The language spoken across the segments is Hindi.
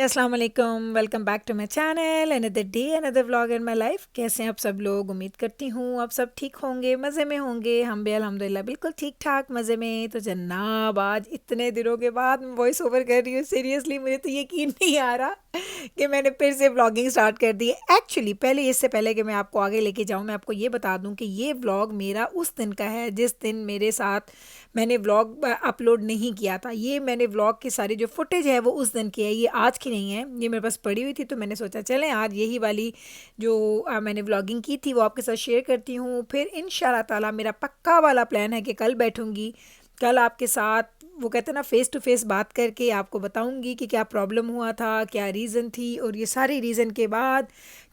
अस्सलाम वालेकुम, welcome back to my channel. Another day another vlog in my life. कैसे हैं आप सब लोग? उम्मीद करती हूँ आप सब ठीक होंगे, मज़े में होंगे। हम भी अल्हम्दुलिल्लाह बिल्कुल ठीक ठाक मज़े में। तो जनाब आज इतने दिनों के बाद मैं वॉइस ओवर कर रही हूँ। सीरियसली मुझे तो यकीन नहीं आ रहा कि मैंने फिर से व्लॉगिंग स्टार्ट कर दी है। एक्चुअली पहले इससे पहले कि मैं आपको आगे लेके जाऊँ, मैं आपको ये बता दूँ कि ये व्लॉग मेरा उस दिन का है जिस दिन मेरे साथ मैंने व्लॉग अपलोड नहीं किया था। ये मैंने व्लॉग की सारी जो फुटेज है वो उस दिन की है, ये आज की नहीं है। ये मेरे पास पड़ी हुई थी तो मैंने सोचा चलें आज यही वाली जो मैंने व्लॉगिंग की थी वो आपके साथ शेयर करती हूँ। फिर इंशाल्लाह ताला मेरा पक्का वाला प्लान है कि कल बैठूँगी, कल आपके साथ वो कहते हैं ना फेस टू फेस बात करके आपको बताऊंगी कि क्या प्रॉब्लम हुआ था, क्या रीज़न थी, और ये सारी रीज़न के बाद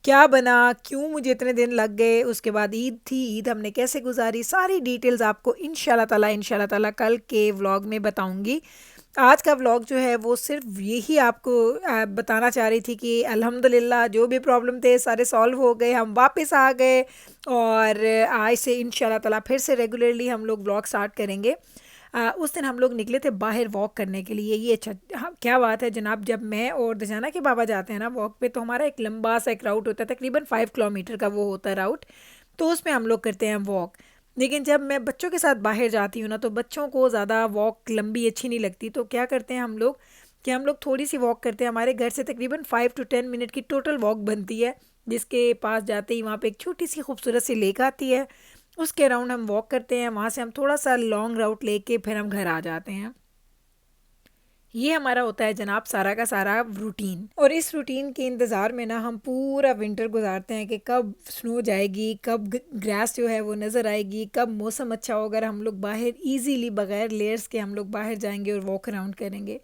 क्या बना, क्यों मुझे इतने दिन लग गए। उसके बाद ईद थी, ईद हमने कैसे गुजारी, सारी डिटेल्स आपको इंशाल्लाह ताला कल के व्लॉग में बताऊंगी। आज का व्लॉग जो है वो सिर्फ यही आपको बताना चाह रही थी कि अल्हम्दुलिल्लाह जो भी प्रॉब्लम थे सारे सॉल्व हो गए, हम वापस आ गए और आज से इंशाल्लाह ताला फिर से रेगुलरली हम लोग व्लॉग स्टार्ट करेंगे। उस दिन हम लोग निकले थे बाहर वॉक करने के लिए। ये अच्छा हाँ, क्या बात है जनाब, जब मैं और दजाना के बाबा जाते हैं ना वॉक पे तो हमारा एक लंबा सा एक राउट होता है, तकरीबन 5 किलोमीटर का वो होता है राउट। तो उसमें हम लोग करते हैं वॉक। लेकिन जब मैं बच्चों के साथ बाहर जाती हूँ ना तो बच्चों को ज़्यादा वॉक लंबी अच्छी नहीं लगती। तो क्या करते हैं हम लोग कि हम लोग थोड़ी सी वॉक करते हैं। हमारे घर से तकरीबन 5 to 10 मिनट की टोटल वॉक बनती है, जिसके पास जाते ही वहाँ पे एक छोटी सी खूबसूरत सी लेक आती है। उसके अराउंड हम वॉक करते हैं, वहाँ से हम थोड़ा सा लॉन्ग राउट लेके फिर हम घर आ जाते हैं। ये हमारा होता है जनाब सारा का सारा रूटीन। और इस रूटीन के इंतज़ार में ना हम पूरा विंटर गुजारते हैं कि कब स्नो जाएगी, कब ग्रास जो है वो नज़र आएगी, कब मौसम अच्छा होगा और हम लोग बाहर इजीली बगैर लेयर्स के हम लोग बाहर जाएंगे और वॉक अराउंड करेंगे।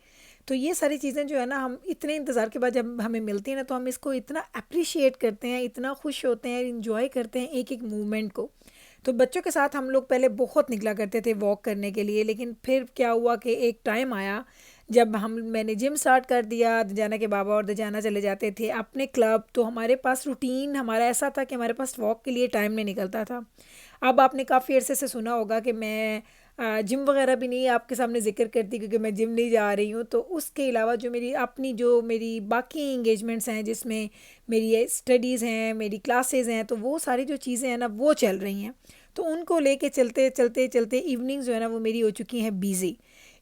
तो ये सारी चीज़ें जो है ना हम इतने इंतज़ार के बाद जब हमें मिलती हैं ना तो हम इसको इतना अप्रिशिएट करते हैं, इतना खुश होते हैं, इंजॉय करते हैं एक एक मूवमेंट को। तो बच्चों के साथ हम लोग पहले बहुत निकला करते थे वॉक करने के लिए, लेकिन फिर क्या हुआ कि एक टाइम आया जब मैंने जिम स्टार्ट कर दिया। दजाना के बाबा और दजाना चले जाते थे अपने क्लब, तो हमारे पास रूटीन हमारा ऐसा था कि हमारे पास वॉक के लिए टाइम नहीं निकलता था। अब आपने काफ़ी अरसे से सुना होगा कि मैं जिम वगैरह भी नहीं आपके सामने ज़िक्र करती क्योंकि मैं जिम नहीं जा रही हूँ। तो उसके अलावा जो मेरी अपनी जो मेरी बाकी इंगेजमेंट्स हैं जिसमें मेरी स्टडीज़ हैं, मेरी क्लासेस हैं, तो वो सारी जो चीज़ें हैं ना वो चल रही हैं। तो उनको लेके चलते चलते चलते इवनिंग्स जो है ना वो मेरी हो चुकी हैं बिज़ी।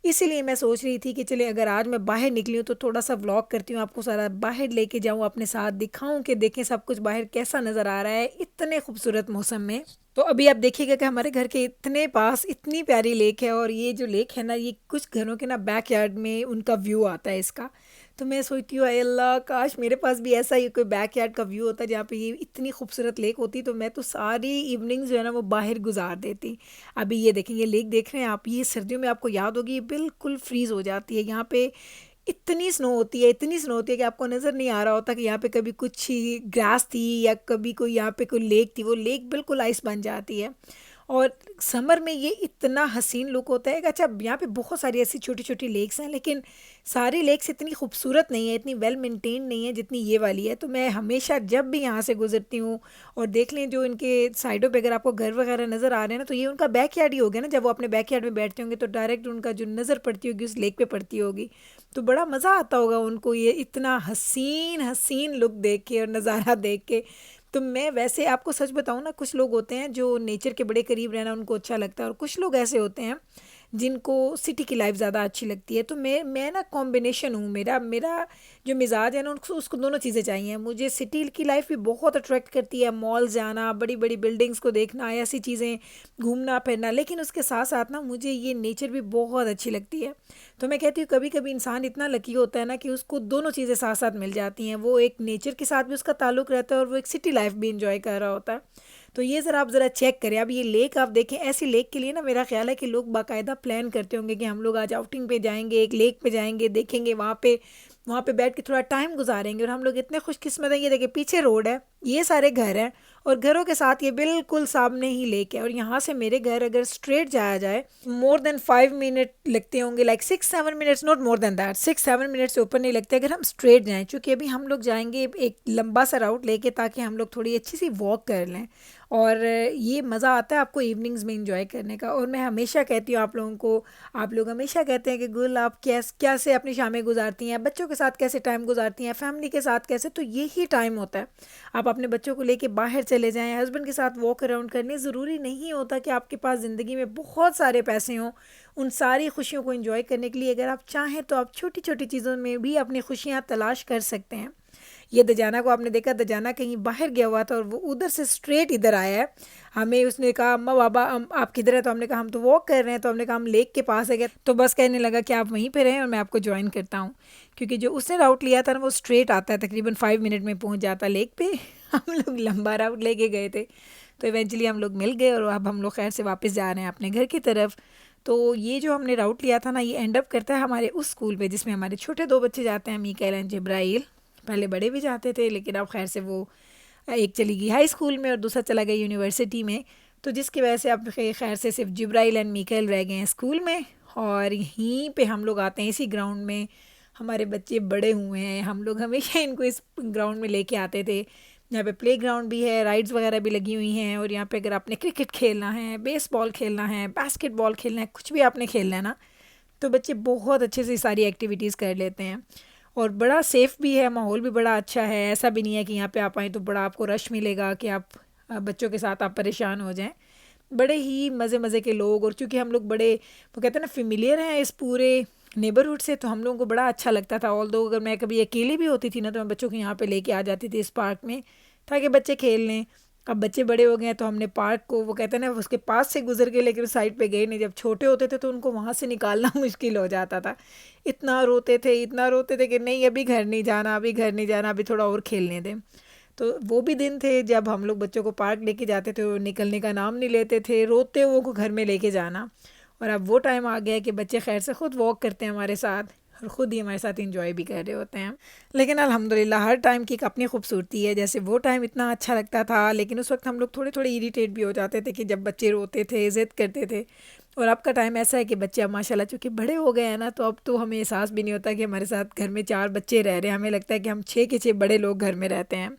इसीलिए मैं सोच रही थी कि चले अगर आज मैं बाहर निकली हूँ तो थोड़ा सा व्लॉग करती हूँ, आपको सारा बाहर लेके जाऊँ, अपने साथ दिखाऊँ कि देखें सब कुछ बाहर कैसा नज़र आ रहा है इतने खूबसूरत मौसम में। तो अभी आप देखिएगा कि हमारे घर के इतने पास इतनी प्यारी लेक है, और ये जो लेक है ना ये कुछ घरों के ना बैक यार्ड में उनका व्यू आता है इसका। तो मैं सोचती हूँ "अय अल्लाह काश मेरे पास भी ऐसा ही कोई बैक यार्ड का व्यू होता जहाँ पे ये इतनी खूबसूरत लेक होती, तो मैं तो सारी इवनिंग्स जो है ना वो बाहर गुजार देती। अभी ये देखें ये लेक देख रहे हैं आप, ये सर्दियों में आपको याद होगी ये बिल्कुल फ्रीज़ हो जाती है। यहाँ पे इतनी स्नो होती है, इतनी स्नो होती है कि आपको नज़र नहीं आ रहा होता कि यहाँ पे कभी कुछ ग्रास थी या कभी कोई यहाँ पे कोई लेक थी। वो लेक बिल्कुल आइस बन जाती है। और समर में ये इतना हसीन लुक होता है कि अच्छा यहाँ पे बहुत सारी ऐसी छोटी छोटी लेक्स हैं, लेकिन सारी लेक्स इतनी खूबसूरत नहीं है, इतनी वेल मेंटेन्ड नहीं है जितनी ये वाली है। तो मैं हमेशा जब भी यहाँ से गुजरती हूँ, और देख लें जो इनके साइडों पे अगर आपको घर वगैरह नज़र आ रहे हैं ना तो ये उनका बैक यार्ड ही हो गया ना। जब वो अपने बैक यार्ड में बैठते होंगे तो डायरेक्ट उनका जो नज़र पड़ती होगी उस लेक पे पड़ती होगी, तो बड़ा मज़ा आता होगा उनको ये इतना हसीन हसीन लुक देख के और नज़ारा देख के। तो मैं वैसे आपको सच बताऊँ ना, कुछ लोग होते हैं जो नेचर के बड़े करीब रहना उनको अच्छा लगता है, और कुछ लोग ऐसे होते हैं जिनको सिटी की लाइफ ज़्यादा अच्छी लगती है। तो मैं ना कॉम्बिनेशन हूँ, मेरा मेरा जो मिजाज है ना उसको उसको दोनों चीज़ें चाहिए। मुझे सिटी की लाइफ भी बहुत अट्रैक्ट करती है, मॉल जाना, बड़ी बड़ी बिल्डिंग्स को देखना, ऐसी चीज़ें, घूमना फिरना, लेकिन उसके साथ साथ ना मुझे ये नेचर भी बहुत अच्छी लगती है। तो मैं कहती हूँ कभी कभी इंसान इतना लकी होता है ना कि उसको दोनों चीज़ें साथ साथ मिल जाती हैं। वो एक नेचर के साथ भी उसका ताल्लुक़ रहता है और वो एक सिटी लाइफ भी इंजॉय कर रहा होता है। तो ये ज़रा आप ज़रा चेक करें। अब ये लेक आप देखें, ऐसी लेक के लिए ना मेरा ख्याल है कि लोग बाकायदा प्लान करते होंगे कि हम लोग आज आउटिंग पे जाएंगे, एक लेक पे जाएंगे, देखेंगे वहाँ पे बैठ के थोड़ा टाइम गुजारेंगे। और हम लोग इतने खुशकिस्मत हैं, ये देखिए पीछे रोड है, ये सारे घर हैं, और घरों के साथ ये बिल्कुल सामने ही लेक है। और यहाँ से मेरे घर अगर स्ट्रेट जाया जाए मोर देन 5 मिनट लगते होंगे, like 6-7 minutes, not more than that, 6-7 minute से ऊपर नहीं लगते अगर हम स्ट्रेट जाएँ। क्योंकि अभी हम लोग जाएंगे एक लंबा सा राउट लेके ताकि हम लोग थोड़ी अच्छी सी वॉक कर लें। और ये मज़ा आता है आपको इवनिंग्स में इंजॉय करने का। और मैं हमेशा कहती हूँ आप लोगों को, आप लोग हमेशा कहते हैं कि गुल आप कैसे अपनी शामें गुजारती हैं, बच्चों के साथ कैसे टाइम गुजारती हैं, फैमिली के साथ कैसे। तो यही टाइम होता है, आप अपने बच्चों को लेके बाहर चले जाएं, हस्बैंड के साथ वॉक अराउंड करने। ज़रूरी नहीं होता कि आपके पास ज़िंदगी में बहुत सारे पैसे हों उन सारी खुशियों को एंजॉय करने के लिए। अगर आप चाहें तो आप छोटी छोटी चीज़ों में भी अपनी खुशियाँ तलाश कर सकते हैं। ये दजाना को आपने देखा, दजाना कहीं बाहर गया हुआ था और वो उधर से स्ट्रेट इधर आया है। हमें उसने कहा अम्मा बाबा आप किधर है, तो हमने कहा हम तो वॉक कर रहे हैं। तो हमने कहा हम लेक के पास है गए, तो बस कहने लगा कि आप वहीं पे रहें और मैं आपको ज्वाइन करता हूँ। क्योंकि जो उसने राउट लिया था ना वो स्ट्रेट आता है, तकरीबन 5 मिनट में पहुँच जाता लेक पे। हम लोग लंबा राउट लेके गए थे, तो इवेंचुअली हम लोग मिल गए और अब हम लोग खैर से वापस जा रहे हैं अपने घर की तरफ। तो ये जो हमने राउट लिया था ना, ये एंड अप करता है हमारे उस स्कूल पे जिसमें हमारे छोटे 2 बच्चे जाते हैं, मीकाएल एंड जिब्राइल। पहले बड़े भी जाते थे लेकिन अब खैर से वो एक चली गई हाई स्कूल में और दूसरा चला गया यूनिवर्सिटी में। तो जिसकी वजह से अब खैर से सिर्फ जिब्राइल एंड मीकाएल रह गए हैं स्कूल में। और यहीं पे हम लोग आते हैं इसी ग्राउंड में। हमारे बच्चे बड़े हुए हैं, हम लोग हमेशा इनको इस ग्राउंड में लेके आते थे। यहाँ पे प्ले ग्राउंड भी है, राइड्स वगैरह भी लगी हुई हैं। और यहाँ पे अगर आपने क्रिकेट खेलना है, बेसबॉल खेलना है, बास्केटबॉल खेलना है, कुछ भी आपने खेलना है ना, तो बच्चे बहुत अच्छे से सारी एक्टिविटीज़ कर लेते हैं। और बड़ा सेफ़ भी है, माहौल भी बड़ा अच्छा है। ऐसा भी नहीं है कि यहाँ पे आप आएँ तो बड़ा आपको रश मिलेगा कि आप बच्चों के साथ आप परेशान हो जाएं। बड़े ही मज़े मज़े के लोग, और चूँकि हम लोग बड़े वो कहते हैं ना फेमिलियर हैं इस पूरे नेबरहुड से, तो हम लोगों को बड़ा अच्छा लगता था। ऑल्दो अगर मैं कभी अकेली भी होती थी ना तो मैं बच्चों को यहाँ पे लेके आ जाती थी इस पार्क में ताकि बच्चे खेल लें। अब बच्चे बड़े हो गए हैं तो हमने पार्क को वो कहते हैं ना उसके पास से गुजर के, लेकिन उस साइड पे गए नहीं। जब छोटे होते थे तो उनको वहाँ से निकालना मुश्किल हो जाता था। इतना रोते थे कि नहीं अभी घर नहीं जाना, अभी घर नहीं जाना, अभी थोड़ा और खेलने दें। तो वो भी दिन थे जब हम लोग बच्चों को पार्क लेके जाते थे, वो निकलने का नाम नहीं लेते थे, रोते हुए को घर में लेके जाना। और अब वो टाइम आ गया कि बच्चे खैर से ख़ुद वॉक करते हैं हमारे साथ और ख़ुद ही हमारे साथ इंजॉय भी कर रहे होते हैं। लेकिन अल्हम्दुलिल्लाह हर टाइम की एक अपनी खूबसूरती है। जैसे वो टाइम इतना अच्छा लगता था, लेकिन उस वक्त हम लोग थोड़े थोड़े इरिटेट भी हो जाते थे कि जब बच्चे रोते थे, ज़िद करते थे। और अब का टाइम ऐसा है कि बच्चे अब माशाल्लाह चूँकि बड़े हो गए हैं ना, तो अब तो हमें एहसास भी नहीं होता कि हमारे साथ घर में 4 बच्चे रह रहे हैं। हमें लगता है कि हम 6 के 6 बड़े लोग घर में रहते हैं।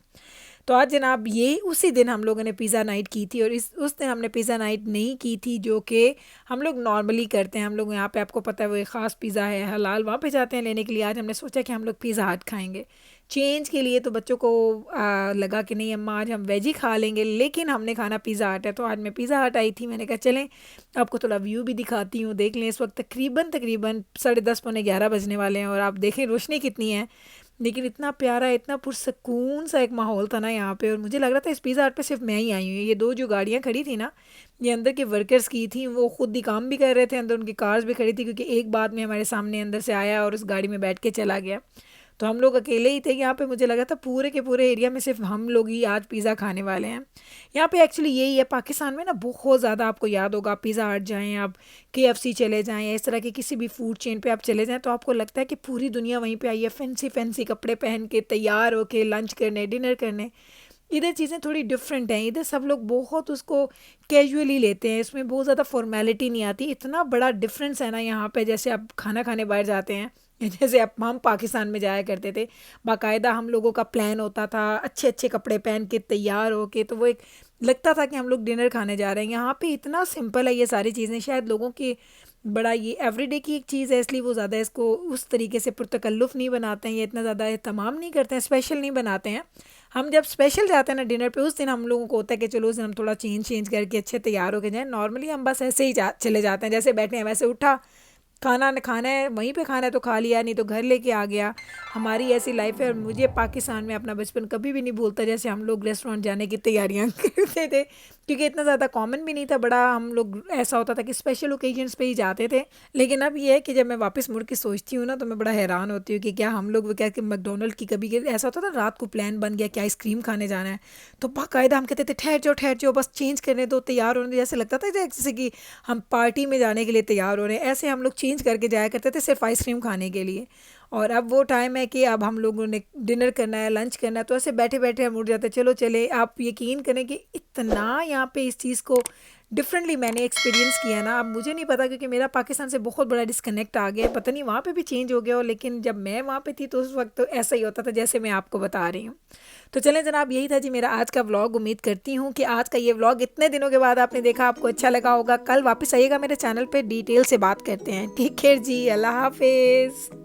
तो आज जनाब ये उसी दिन हम लोगों ने पिज़्ज़ा नाइट की थी। और उस दिन हमने पिज़्ज़ा नाइट नहीं की थी जो कि हम लोग नॉर्मली करते हैं। हम लोग यहाँ पे आपको पता है वो एक ख़ास पिज़्ज़ा है हलाल, वहाँ पे जाते हैं लेने के लिए। आज हमने सोचा कि हम लोग पिज़्ज़ा हट खाएंगे चेंज के लिए। तो बच्चों को लगा कि नहीं अम्मा आज हम वेज ही खा लेंगे, लेकिन हमने खाना पिज़्ज़ा हट है। तो आज मैं पिज़्ज़ा हट आई थी, मैंने कहा चलें आपको थोड़ा व्यू भी दिखाती हूँ, देख लें। इस वक्त तकरीबन 10:30 पौने 11 बजने वाले हैं और आप देखें रोशनी कितनी है। लेकिन इतना प्यारा, इतना पुरसकून सा एक माहौल था ना यहाँ पे। और मुझे लग रहा था इस पिज़्ज़ा हट पे सिर्फ मैं ही आई हूँ। ये 2 जो गाड़ियाँ खड़ी थी ना, ये अंदर के वर्कर्स की थी, वो खुद ही काम भी कर रहे थे अंदर, उनकी कार्स भी खड़ी थी। क्योंकि एक बाद में हमारे सामने अंदर से आया और उस गाड़ी में बैठ के चला गया। तो हम लोग अकेले ही थे यहाँ पे। मुझे लगा था पूरे के पूरे एरिया में सिर्फ हम लोग ही आज पिज़्ज़ा खाने वाले हैं। यहाँ पे एक्चुअली यही है, पाकिस्तान में ना बहुत ज़्यादा आपको याद होगा, पिज़्ज़ा हट जाएँ आप, KFC चले जाएँ या इस तरह के किसी भी फूड चेन पे आप चले जाएँ तो आपको लगता है कि पूरी दुनिया वहीं पे आई है, फैंसी फैंसी कपड़े पहन के तैयार होके लंच करने, डिनर करने। इधर चीज़ें थोड़ी डिफरेंट हैं। इधर सब लोग बहुत उसको कैजुअली लेते हैं, इसमें बहुत ज़्यादा फॉर्मेलिटी नहीं आती। इतना बड़ा डिफरेंस है ना यहाँ पे। जैसे आप खाना खाने बाहर जाते हैं, जैसे अब हम पाकिस्तान में जाया करते थे, बाकायदा हम लोगों का प्लान होता था अच्छे अच्छे कपड़े पहन के तैयार होके, तो वो एक लगता था कि हम लोग डिनर खाने जा रहे हैं। यहाँ पे इतना सिंपल है ये सारी चीज़ें। शायद लोगों की बड़ा ये एवरीडे की एक चीज़ है, इसलिए वो ज़्यादा इसको उस तरीके से पुरतकल्लुफ़ नहीं बनाते हैं या इतना ज़्यादा एहतमाम नहीं करते हैं, स्पेशल नहीं बनाते हैं। हम जब स्पेशल जाते हैं ना डिनर पे, उस दिन हम लोगों को होता है कि चलो उस दिन हम थोड़ा चेंज करके अच्छे तैयार होके जाएँ। नॉर्मली हम बस ऐसे ही चले जाते हैं, जैसे बैठे हैं वैसे उठा, खाना खाना है वहीं पे खाना है तो खा लिया, नहीं तो घर लेके आ गया। हमारी ऐसी लाइफ है। और मुझे पाकिस्तान में अपना बचपन कभी भी नहीं भूलता, जैसे हम लोग रेस्टोरेंट जाने की तैयारियां करते थे, क्योंकि इतना ज़्यादा कॉमन भी नहीं था। बड़ा हम लोग ऐसा होता था कि स्पेशल ओकेजन्स पे ही जाते थे। लेकिन अब ये है कि जब मैं वापस मुड़ के सोचती हूँ ना तो मैं बड़ा हैरान होती हूँ कि क्या हम लोग वो क्या कि मैकडोनल्ड की कभी ऐसा होता था रात को प्लान बन गया कि आइसक्रीम खाने जाना है, तो बाकायदा हम कहते थे ठहर जाओ बस चेंज करने दो, तैयार होने दो। जैसे लगता था जैसे कि हम पार्टी में जाने के लिए तैयार हो रहे हैं। ऐसे हम लोग चेंज करके जाया करते थे सिर्फ आइसक्रीम खाने के लिए। और अब वो टाइम है कि अब हम लोगों ने डिनर करना है, लंच करना है, तो ऐसे बैठे बैठे हम उठ जाते हैं, चलो चले। आप यकीन करें कि इतना यहाँ पे इस चीज़ को डिफरेंटली मैंने एक्सपीरियंस किया ना। अब मुझे नहीं पता क्योंकि मेरा पाकिस्तान से बहुत बड़ा डिस्कनेक्ट आ गया, पता नहीं वहाँ पे भी चेंज हो गया हो, लेकिन जब मैं वहाँ पे थी तो उस वक्त तो ऐसा ही होता था जैसे मैं आपको बता रही हूँ। तो चलें जनाब, यही था जी मेरा आज का व्लॉग। उम्मीद करती हूँ कि आज का ये व्लॉग इतने दिनों के बाद आपने देखा, आपको अच्छा लगा होगा। कल वापस आइएगा मेरे चैनल पे, डिटेल से बात करते हैं। ठीक है जी, अल्लाह हाफिज़।